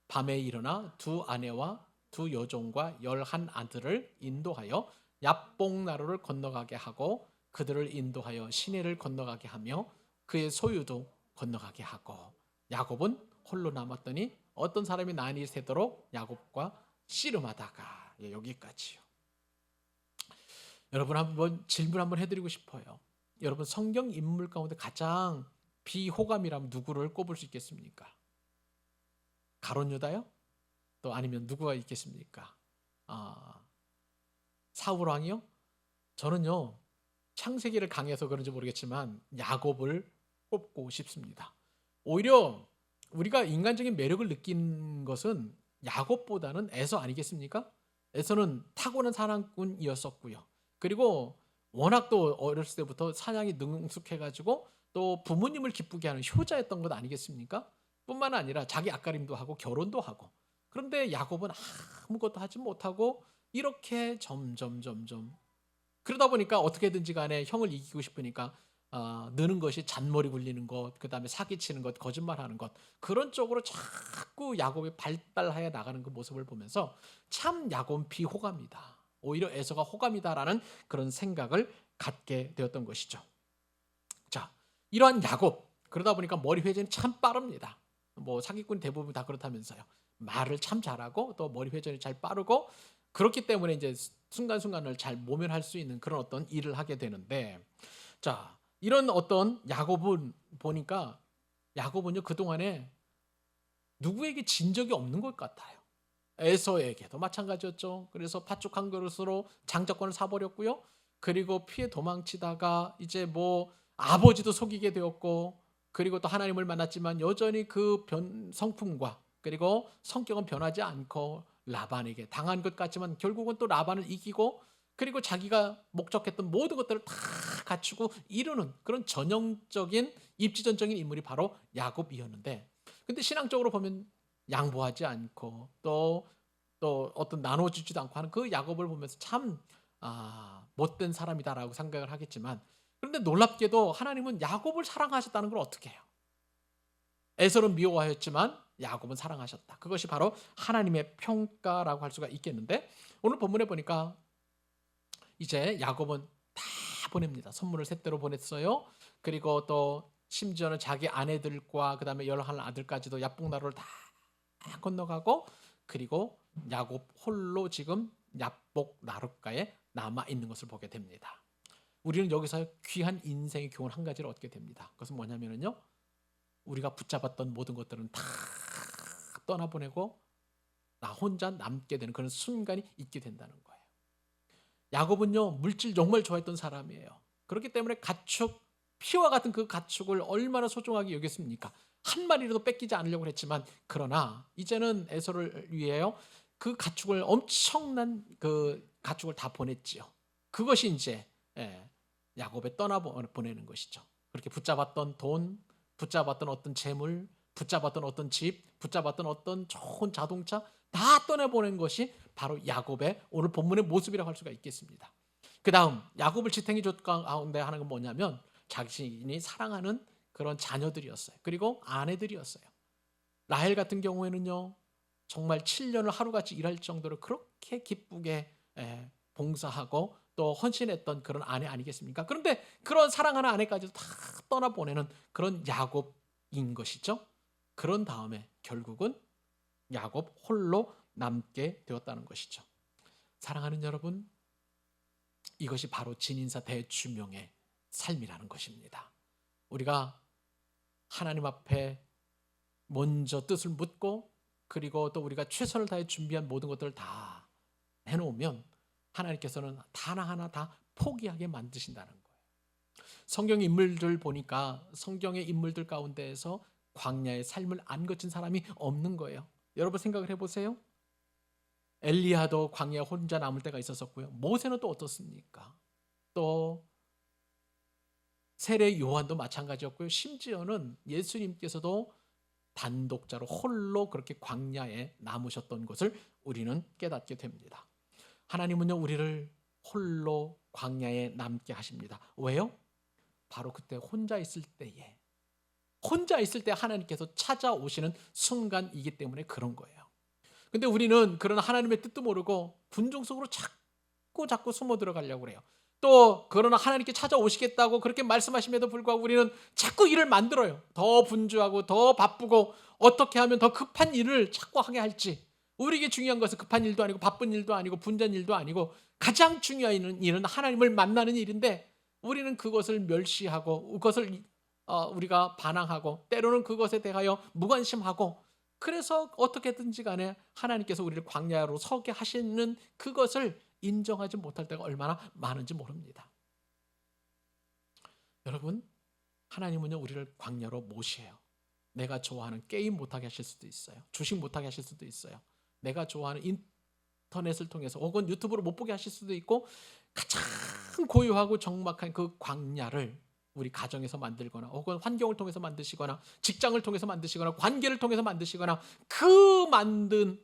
S1: 밤에 일어나 두 아내와 두 여종과 11 아들을 인도하여 야복나루를 건너가게 하고 그들을 인도하여 시내를 건너가게 하며 그의 소유도 건너가게 하고 야곱은 홀로 남았더니 어떤 사람이 난이 새도록 야곱과 씨름하다가 여기까지요. 여러분 한번 질문 한번 해드리고 싶어요. 여러분 성경 인물 가운데 가장 비호감이라면 누구를 꼽을 수 있겠습니까? 가룟 유다요? 또 아니면 누구가 있겠습니까? 사울 왕이요? 저는요 창세기를 강해서 그런지 모르겠지만 야곱을 꼽고 싶습니다. 오히려 우리가 인간적인 매력을 느낀 것은 야곱보다는 에서 아니겠습니까? 에서는 타고난 사냥꾼이었었고요. 그리고 워낙 또 어렸을 때부터 사냥이 능숙해가지고 또 부모님을 기쁘게 하는 효자였던 것 아니겠습니까? 뿐만 아니라 자기 앞가림도 하고 결혼도 하고. 그런데 야곱은 아무것도 하지 못하고 이렇게 점점 그러다 보니까 어떻게든지 간에 형을 이기고 싶으니까 느는 것이 잔머리 굴리는 것, 그 다음에 사기치는 것, 거짓말하는 것, 그런 쪽으로 자꾸 야곱이 발달하여 나가는 그 모습을 보면서 참 야곱은 비호감이다, 오히려 에서가 호감이다라는 그런 생각을 갖게 되었던 것이죠. 자, 이러한 야곱, 그러다 보니까 머리 회전이 참 빠릅니다. 뭐 사기꾼 대부분 다 그렇다면서요. 말을 참 잘하고 또 머리 회전이 잘 빠르고, 그렇기 때문에 이제 순간순간을 잘 모면할 수 있는 그런 어떤 일을 하게 되는데, 자, 이런 어떤 야곱은 보니까 야곱은요 그동안에 누구에게 진 적이 없는 것 같아요. 에서에게도 마찬가지였죠. 그래서 팥죽 한 그릇으로 장자권을 사버렸고요. 그리고 피해 도망치다가 이제 뭐 아버지도 속이게 되었고, 그리고 또 하나님을 만났지만 여전히 그 성품과 그리고 성격은 변하지 않고 라반에게 당한 것 같지만 결국은 또 라반을 이기고, 그리고 자기가 목적했던 모든 것들을 다 갖추고 이루는 그런 전형적인 입지전적인 인물이 바로 야곱이었는데, 근데 신앙적으로 보면 양보하지 않고 또 어떤 나눠주지도 않고 하는 그 야곱을 보면서 참 못된 사람이다라고 생각을 하겠지만, 그런데 놀랍게도 하나님은 야곱을 사랑하셨다는 걸 어떻게 해요? 에서는 미워하였지만 야곱은 사랑하셨다. 그것이 바로 하나님의 평가라고 할 수가 있겠는데, 오늘 본문에 보니까 이제 야곱은 다 보냅니다. 선물을 셋대로 보냈어요. 그리고 또 심지어는 자기 아내들과 그 다음에 11 아들까지도 야복나루를 다 건너가고, 그리고 야곱 홀로 지금 야복나루가에 남아있는 것을 보게 됩니다. 우리는 여기서 귀한 인생의 교훈 한 가지를 얻게 됩니다. 그것은 뭐냐면요, 우리가 붙잡았던 모든 것들은 다 떠나보내고 나 혼자 남게 되는 그런 순간이 있게 된다는 거예요. 야곱은요 물질 정말 좋아했던 사람이에요. 그렇기 때문에 가축, 피와 같은 그 가축을 얼마나 소중하게 여겼습니까? 한 마리라도 뺏기지 않으려고 했지만, 그러나 이제는 에서를 위해요 그 가축을, 엄청난 그 가축을 다 보냈지요. 그것이 이제 야곱의 떠나보내는 것이죠. 그렇게 붙잡았던 돈, 붙잡았던 어떤 재물, 붙잡았던 어떤 집, 붙잡았던 어떤 좋은 자동차 다 떠내보낸 것이 바로 야곱의 오늘 본문의 모습이라고 할 수가 있겠습니다. 그 다음 야곱을 지탱해 줬 가운데 하는 건 뭐냐면 자신이 사랑하는 그런 자녀들이었어요. 그리고 아내들이었어요. 라헬 같은 경우에는요 정말 7년을 하루같이 일할 정도로 그렇게 기쁘게 봉사하고 또 헌신했던 그런 아내 아니겠습니까? 그런데 그런 사랑하는 아내까지도 다 떠나보내는 그런 야곱인 것이죠. 그런 다음에 결국은 야곱 홀로 남게 되었다는 것이죠. 사랑하는 여러분, 이것이 바로 진인사 대주명의 삶이라는 것입니다. 우리가 하나님 앞에 먼저 뜻을 묻고, 그리고 또 우리가 최선을 다해 준비한 모든 것들을 다 해놓으면 하나님께서는 하나하나 다 포기하게 만드신다는 거예요. 성경의 인물들 보니까 성경의 인물들 가운데에서 광야의 삶을 안 거친 사람이 없는 거예요. 여러분 생각을 해보세요. 엘리야도 광야에 혼자 남을 때가 있었었고요. 모세는 또 어떻습니까? 또 세례 요한도 마찬가지였고요. 심지어는 예수님께서도 단독자로 홀로 그렇게 광야에 남으셨던 것을 우리는 깨닫게 됩니다. 하나님은요 우리를 홀로 광야에 남게 하십니다. 왜요? 바로 그때 혼자 있을 때에, 혼자 있을 때 하나님께서 찾아오시는 순간이기 때문에 그런 거예요. 근데 우리는 그런 하나님의 뜻도 모르고 군중 속으로 자꾸 숨어 들어가려고 그래요. 또 그러나 하나님께 찾아오시겠다고 그렇게 말씀하심에도 불구하고 우리는 자꾸 일을 만들어요. 더 분주하고 더 바쁘고 어떻게 하면 더 급한 일을 자꾸 하게 할지. 우리에게 중요한 것은 급한 일도 아니고 바쁜 일도 아니고 분전 일도 아니고 가장 중요한 일은 하나님을 만나는 일인데 우리는 그것을 멸시하고 그것을 우리가 반항하고 때로는 그것에 대하여 무관심하고 그래서 어떻게든지 간에 하나님께서 우리를 광야로 서게 하시는 그것을 인정하지 못할 때가 얼마나 많은지 모릅니다. 여러분, 하나님은요 우리를 광야로 모셔요. 내가 좋아하는 게임 못하게 하실 수도 있어요. 주식 못하게 하실 수도 있어요. 내가 좋아하는 인터넷을 통해서 혹은 유튜브로 못 보게 하실 수도 있고 가장 고요하고 적막한 그 광야를 우리 가정에서 만들거나 혹은 환경을 통해서 만드시거나 직장을 통해서 만드시거나 관계를 통해서 만드시거나 그 만든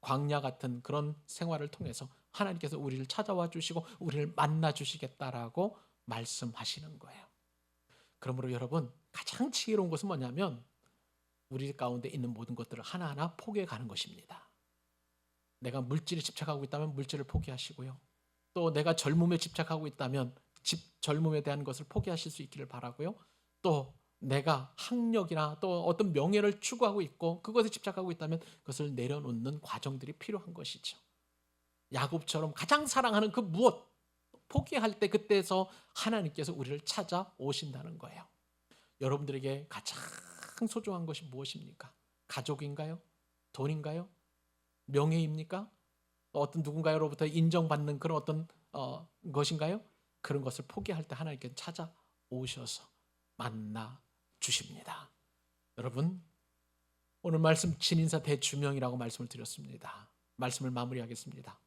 S1: 광야 같은 그런 생활을 통해서 하나님께서 우리를 찾아와 주시고 우리를 만나 주시겠다라고 말씀하시는 거예요. 그러므로 여러분 가장 지혜로운 것은 뭐냐면 우리 가운데 있는 모든 것들을 하나하나 포기해 가는 것입니다. 내가 물질에 집착하고 있다면 물질을 포기하시고요. 또 내가 젊음에 집착하고 있다면 젊음에 대한 것을 포기하실 수 있기를 바라고요. 또 내가 학력이나 또 어떤 명예를 추구하고 있고 그것에 집착하고 있다면 그것을 내려놓는 과정들이 필요한 것이죠. 야곱처럼 가장 사랑하는 그 무엇 포기할 때 그때에서 하나님께서 우리를 찾아오신다는 거예요. 여러분들에게 가장 소중한 것이 무엇입니까? 가족인가요? 돈인가요? 명예입니까? 어떤 누군가로부터 인정받는 그런 어떤 것인가요? 그런 것을 포기할 때 하나님께서 찾아오셔서 만나 주십니다. 여러분 오늘 말씀 진인사 대주명이라고 말씀을 드렸습니다. 말씀을 마무리하겠습니다.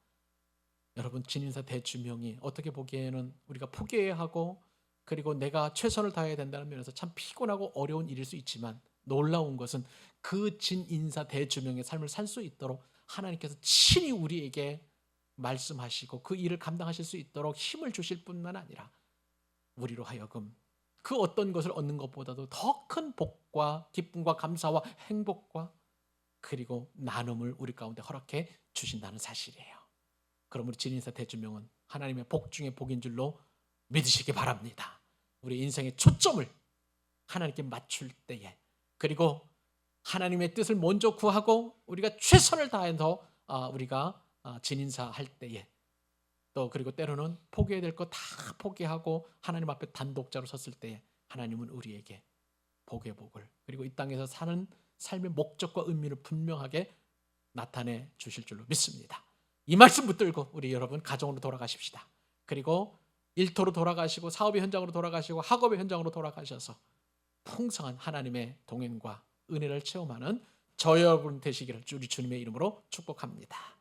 S1: 여러분 진인사 대주명이 어떻게 보기에는 우리가 포기해야 하고 그리고 내가 최선을 다해야 된다는 면에서 참 피곤하고 어려운 일일 수 있지만 놀라운 것은 그 진인사 대주명의 삶을 살 수 있도록 하나님께서 친히 우리에게 말씀하시고 그 일을 감당하실 수 있도록 힘을 주실 뿐만 아니라 우리로 하여금 그 어떤 것을 얻는 것보다도 더 큰 복과 기쁨과 감사와 행복과 그리고 나눔을 우리 가운데 허락해 주신다는 사실이에요. 그러므로 진인사 대주명은 하나님의 복 중에 복인 줄로 믿으시기 바랍니다. 우리 인생의 초점을 하나님께 맞출 때에 그리고 하나님의 뜻을 먼저 구하고 우리가 최선을 다해서 우리가 진인사할 때에 또 그리고 때로는 포기해야 될 거 다 포기하고 하나님 앞에 단독자로 섰을 때에 하나님은 우리에게 복의 복을 그리고 이 땅에서 사는 삶의 목적과 의미를 분명하게 나타내 주실 줄로 믿습니다. 이 말씀 붙들고 우리 여러분 가정으로 돌아가십시다. 그리고 일터로 돌아가시고 사업의 현장으로 돌아가시고 학업의 현장으로 돌아가셔서 풍성한 하나님의 동행과 은혜를 체험하는 저 여러분 되시기를 우리 주님의 이름으로 축복합니다.